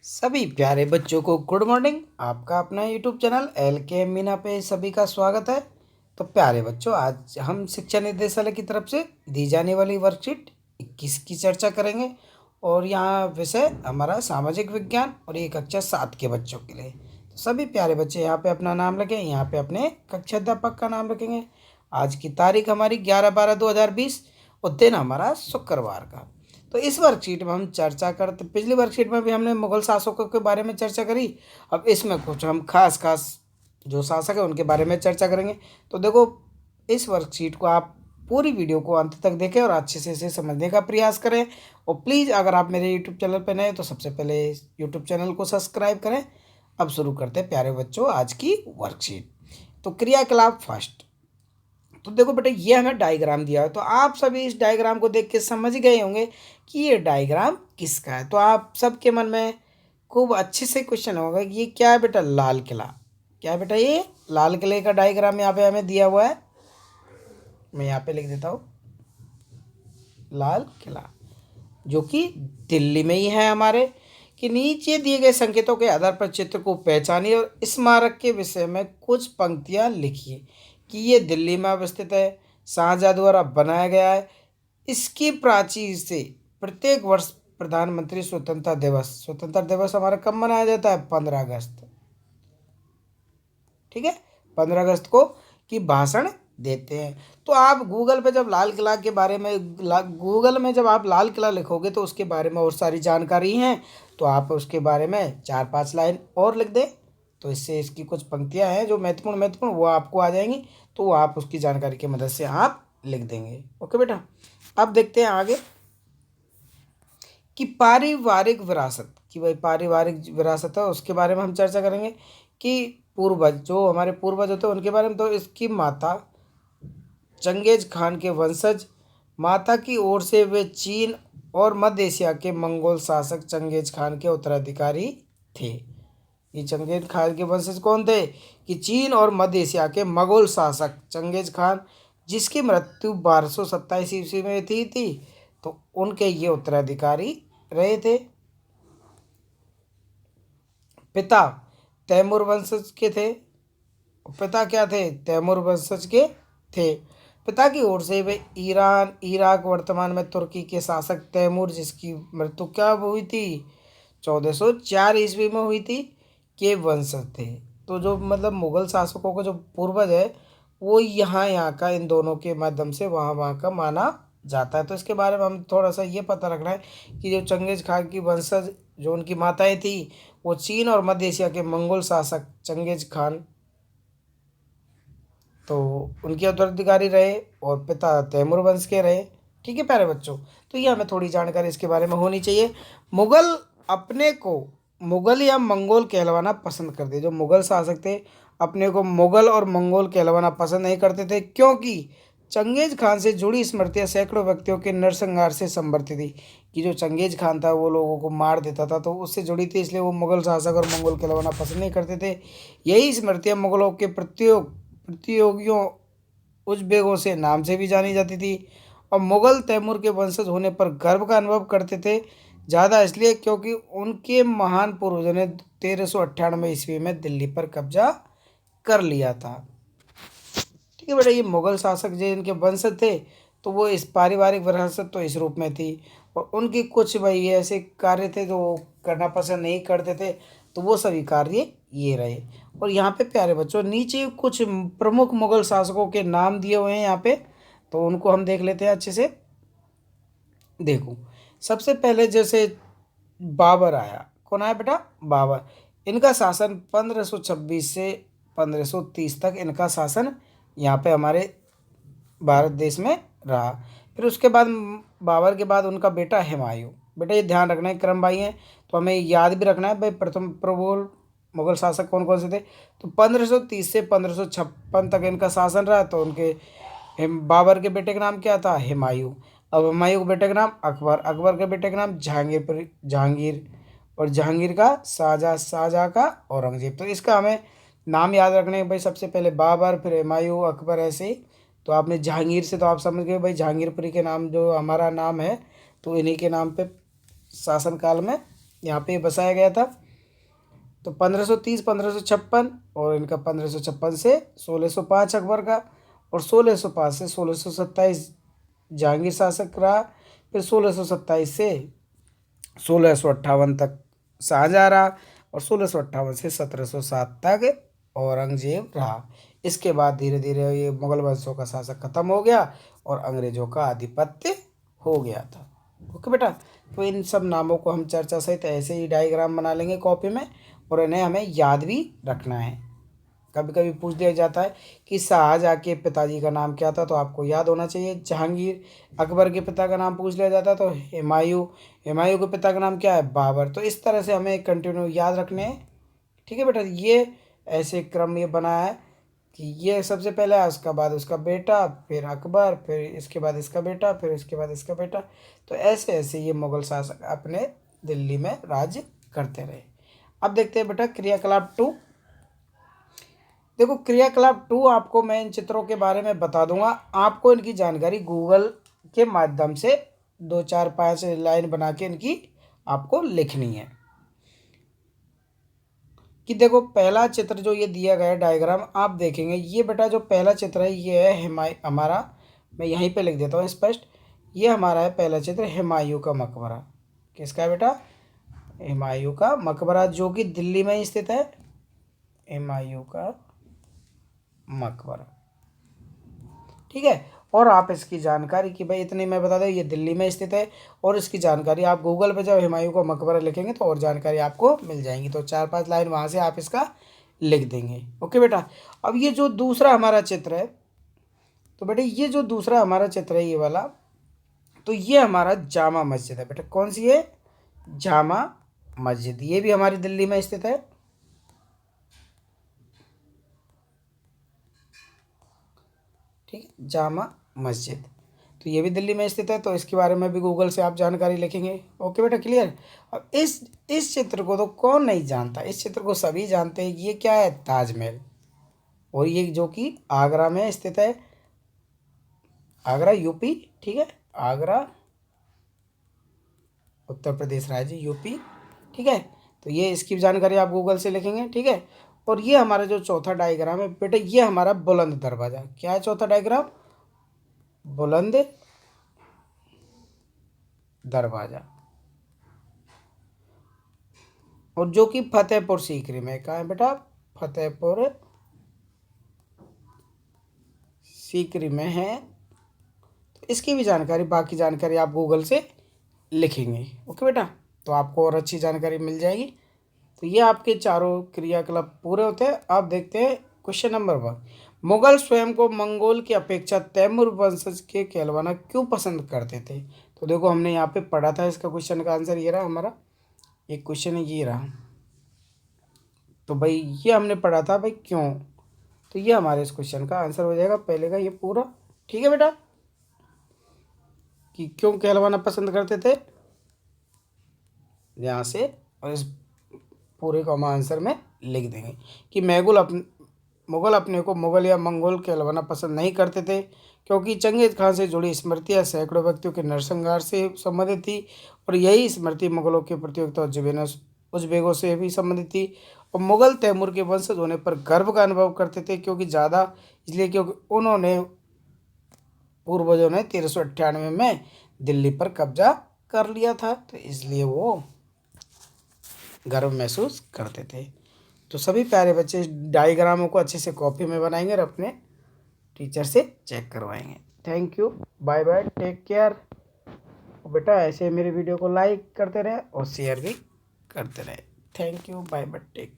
सभी प्यारे बच्चों को गुड मॉर्निंग। आपका अपना यूट्यूब चैनल एल के मीना पे सभी का स्वागत है। तो प्यारे बच्चों, आज हम शिक्षा निदेशालय की तरफ से दी जाने वाली वर्कशीट 21 की चर्चा करेंगे। और यहाँ विषय हमारा सामाजिक विज्ञान और ये कक्षा 7 के बच्चों के लिए। तो सभी प्यारे बच्चे यहाँ पे अपना नाम रखें, यहाँ पे अपने कक्षा अध्यापक का नाम रखेंगे। आज की तारीख हमारी 11/12/2020 और दिन हमारा शुक्रवार का। तो इस वर्कशीट में हम चर्चा करते, पिछली वर्कशीट में भी हमने मुगल शासकों के बारे में चर्चा करी। अब इसमें कुछ हम खास जो शासक है उनके बारे में चर्चा करेंगे। तो देखो, इस वर्कशीट को आप पूरी वीडियो को अंत तक देखें और अच्छे से इसे समझने का प्रयास करें। और प्लीज़ अगर आप मेरे यूट्यूब चैनल पर नए हैं तो सबसे पहले यूट्यूब चैनल को सब्सक्राइब करें। अब शुरू करते हैं प्यारे बच्चों आज की वर्कशीट। तो क्रियाकलाप फर्स्ट। तो देखो बेटा, ये हमें डायग्राम दिया है, तो आप सभी इस डायग्राम को देख के समझ गए होंगे कि ये डायग्राम किसका है। तो आप सबके मन में खूब अच्छे से क्वेश्चन होगा कि ये क्या है बेटा, लाल किला। क्या है बेटा, ये लाल किले का डायग्राम यहाँ पे हमें दिया हुआ है। मैं यहाँ पे लिख देता हूँ लाल किला, जो कि दिल्ली में ही है हमारे। कि नीचे दिए गए संकेतों के आधार पर चित्र को पहचानिए और स्मारक के विषय में कुछ पंक्तियाँ लिखिए। कि ये दिल्ली में अवस्थित है, शाहजहाँ द्वारा बनाया गया है। इसकी प्राचीर से प्रत्येक वर्ष प्रधानमंत्री स्वतंत्रता दिवस हमारा कब मनाया जाता है? 15 अगस्त। ठीक है, 15 अगस्त को की भाषण देते हैं। तो आप गूगल पे जब लाल किला के बारे में गूगल में जब आप लाल किला लिखोगे तो उसके बारे में और सारी जानकारी हैं। तो आप उसके बारे में 4-5 लाइन और लिख दें, तो इससे इसकी कुछ पंक्तियां हैं जो महत्वपूर्ण वो आपको आ जाएंगी। तो वो आप उसकी जानकारी की मदद से आप लिख देंगे। ओके बेटा, अब देखते हैं आगे कि पारिवारिक विरासत। कि भाई पारिवारिक विरासत है उसके बारे में हम चर्चा करेंगे। कि पूर्वज, जो हमारे पूर्वज होते हैं उनके बारे में। तो इसकी माता चंगेज खान के वंशज, माता की ओर से वे चीन और मध्य एशिया के मंगोल शासक चंगेज खान के उत्तराधिकारी थे। ये चंगेज खान के वंशज कौन थे? कि चीन और मध्य एशिया के मंगोल शासक चंगेज खान, जिसकी मृत्यु 1227 ईस्वी में थी। तो उनके ये उत्तराधिकारी रहे थे। पिता तैमूर वंशज के थे। पिता क्या थे? तैमूर वंशज के थे। पिता की ओर से वे ईरान, इराक, वर्तमान में तुर्की के शासक तैमूर, जिसकी मृत्यु क्या हुई थी? 1404 ईस्वी में हुई थी, के वंशज थे। तो जो मतलब मुगल शासकों का जो पूर्वज है वो यहाँ का इन दोनों के माध्यम से वहाँ का माना जाता है। तो इसके बारे में हम थोड़ा सा ये पता रखना है कि जो चंगेज खान की वंशज, जो उनकी माताएं थी, वो चीन और मध्य एशिया के मंगोल शासक चंगेज खान, तो उनके उत्तराधिकारी रहे और पिता तैमूर वंश के रहे। ठीक है प्यारे बच्चों, तो ये हमें थोड़ी जानकारी इसके बारे में होनी चाहिए। मुगल अपने को मुगल या मंगोल कहलवाना पसंद करते। जो मुगल शासक थे अपने को मुगल और मंगोल कहलवाना पसंद नहीं करते थे, क्योंकि चंगेज खान से जुड़ी स्मृतियाँ सैकड़ों व्यक्तियों के नरसंहार से संबर्धित थी। कि जो चंगेज खान था वो लोगों को मार देता था, तो उससे जुड़ी थी, इसलिए वो मुगल शासक और मंगोल कहलवाना पसंद नहीं करते थे। यही स्मृतियाँ मुगलों के प्रतियोगियों उज़्बेकों से नाम से भी जानी जाती थी। और मुगल तैमूर के वंशज होने पर गर्व का अनुभव करते थे, ज़्यादा इसलिए क्योंकि उनके महान पूर्वजों ने 1398 ईस्वी में दिल्ली पर कब्जा कर लिया था। ठीक है बेटा, ये मुगल शासक जो इनके वंशज थे, तो वो इस पारिवारिक विरासत तो इस रूप में थी। और उनकी कुछ भाई ऐसे कार्य थे जो वो करना पसंद नहीं करते थे, तो वो सभी कार्य ये रहे। और यहाँ पे प्यारे बच्चों नीचे कुछ प्रमुख मुगल शासकों के नाम दिए हुए हैं यहाँ पे, तो उनको हम देख लेते हैं अच्छे से। देखो, सबसे पहले जैसे बाबर आया। कौन आया बेटा? बाबर। इनका शासन 1526 से 1530 तक इनका शासन यहाँ पे हमारे भारत देश में रहा। फिर उसके बाद बाबर के बाद उनका बेटा हुमायूं। बेटा ये ध्यान रखना है, क्रम भाई है तो हमें याद भी रखना है भाई, प्रथम प्रबल मुगल शासक कौन कौन से थे। तो 1530 से 1556 तक इनका शासन रहा। तो उनके बाबर के बेटे का नाम क्या था? हुमायूं। अब हुमायूं के बेटे का नाम अकबर, अकबर के बेटे का नाम जहांगीर, और जहांगीर का शाहजहाँ, शाहजहाँ का औरंगजेब। तो इसका हमें नाम याद रखने हैं भाई, सबसे पहले बाबर, फिर हुमायूं, अकबर, ऐसे ही। तो आपने जहांगीर से तो आप समझ गए भाई, जहांगीरपुरी के नाम जो हमारा नाम है, तो इन्हीं के नाम पे शासनकाल में यहाँ पे बसाया गया था। तो 1530 1556 और इनका 1556 से 1605 अकबर का, और 1605 से 1627 जहांगीर शासक रहा। फिर 1627 से 1658 तक शाहजहाँ रहा, और 1658 से 1707 तक औरंगजेब रहा। इसके बाद धीरे धीरे ये मुगल वंशों का शासक खत्म हो गया और अंग्रेजों का आधिपत्य हो गया था। ओके बेटा, तो इन सब नामों को हम चर्चा सहित ऐसे ही डायग्राम बना लेंगे कॉपी में, और इन्हें हमें याद भी रखना है। कभी कभी पूछ दिया जाता है कि शाहजहाँ के पिताजी का नाम क्या था, तो आपको याद होना चाहिए जहांगीर। अकबर के पिता का नाम पूछ लिया जाता है तो हुमायूं। हुमायूं के पिता का नाम क्या है? बाबर। तो इस तरह से हमें कंटिन्यू याद रखने हैं। ठीक है बेटा, ये ऐसे क्रम ये बना है कि ये सबसे पहले है, उसका बाद उसका बेटा, फिर अकबर, फिर इसके बाद इसका बेटा, फिर इसके बाद इसका बेटा। तो ऐसे ऐसे ये मुगल शासक अपने दिल्ली में राज्य करते रहे। अब देखते हैं बेटा क्रियाकलाप 2। देखो क्रियाकलाप 2 आपको मैं इन चित्रों के बारे में बता दूंगा, आपको इनकी जानकारी गूगल के माध्यम से 2 4 5 लाइन बना के इनकी आपको लिखनी है। कि देखो पहला चित्र जो ये दिया गया है डायग्राम, आप देखेंगे ये बेटा जो पहला चित्र है ये है हमारा, मैं यहीं पे लिख देता हूँ स्पष्ट। ये हमारा है पहला चित्र हुमायूं का मकबरा। किसका है बेटा? हुमायूं का मकबरा, जो कि दिल्ली में ही स्थित है। हुमायूं का मकबरा, ठीक है। और आप इसकी जानकारी कि भाई इतनी मैं बता दूं, ये दिल्ली में स्थित है, और इसकी जानकारी आप गूगल पे जब हुमायूं का मकबरा लिखेंगे तो और जानकारी आपको मिल जाएंगी। तो 4 5 लाइन वहाँ से आप इसका लिख देंगे। ओके बेटा, अब ये जो दूसरा हमारा चित्र है, तो बेटा ये जो दूसरा हमारा चित्र है ये वाला, तो ये हमारा जामा मस्जिद है बेटा। कौन सी है? जामा मस्जिद। ये भी हमारी दिल्ली में स्थित है। ठीक है, जामा मस्जिद, तो ये भी दिल्ली में स्थित है। तो इसके बारे में भी गूगल से आप जानकारी लिखेंगे। ओके बेटा, क्लियर। अब इस चित्र को तो कौन नहीं जानता, इस चित्र को सभी जानते हैं। ये क्या है? ताजमहल। और ये जो कि आगरा में स्थित है। आगरा यूपी, ठीक है, आगरा उत्तर प्रदेश राज्य, यूपी। ठीक है, तो ये इसकी जानकारी आप गूगल से लिखेंगे। ठीक है, और ये हमारा जो चौथा डायग्राम है बेटा, ये हमारा बुलंद दरवाजा। क्या है चौथा डायग्राम? बुलंद दरवाजा, और जो कि फतेहपुर सीकरी में। कहाँ है बेटा? फतेहपुर सीकरी में है। तो इसकी भी जानकारी, बाकी जानकारी आप गूगल से लिखेंगे। ओके बेटा, तो आपको और अच्छी जानकारी मिल जाएगी। तो ये आपके चारों क्रियाकलाप पूरे होते हैं। आप देखते हैं क्वेश्चन नंबर 1। मुगल स्वयं को मंगोल की अपेक्षा तैमूर वंशज के कहलवाना क्यों पसंद करते थे? तो देखो हमने यहाँ पे पढ़ा था, इसका क्वेश्चन का आंसर ये रहा हमारा। एक क्वेश्चन है ये रहा, तो भाई ये हमने पढ़ा था भाई क्यों, तो ये हमारे इस क्वेश्चन का आंसर हो जाएगा पहले का ये पूरा। ठीक है बेटा, कि क्यों कहलवाना पसंद करते थे यहाँ से, और इस पूरे को हम आंसर में लिख देंगे कि मुगल अपने को मुगल या मंगोल कहलवाना पसंद नहीं करते थे, क्योंकि चंगेज खान से जुड़ी स्मृतियाँ सैकड़ों व्यक्तियों के नरसंहार से संबंधित थी, और यही स्मृति मुगलों की प्रतियोगिता उज्बेकों से भी संबंधित थी। और मुगल तैमूर के वंशज होने पर गर्व का अनुभव करते थे, क्योंकि उन्होंने पूर्वजों ने 1398 में दिल्ली पर कब्जा कर लिया था, तो इसलिए वो गर्व महसूस करते थे। तो सभी प्यारे बच्चे डायग्रामों को अच्छे से कॉपी में बनाएंगे और अपने टीचर से चेक करवाएंगे। Thank you, bye bye, take care. बेटा ऐसे मेरे वीडियो को लाइक करते रहे और शेयर भी करते रहे। Thank you, bye bye, take.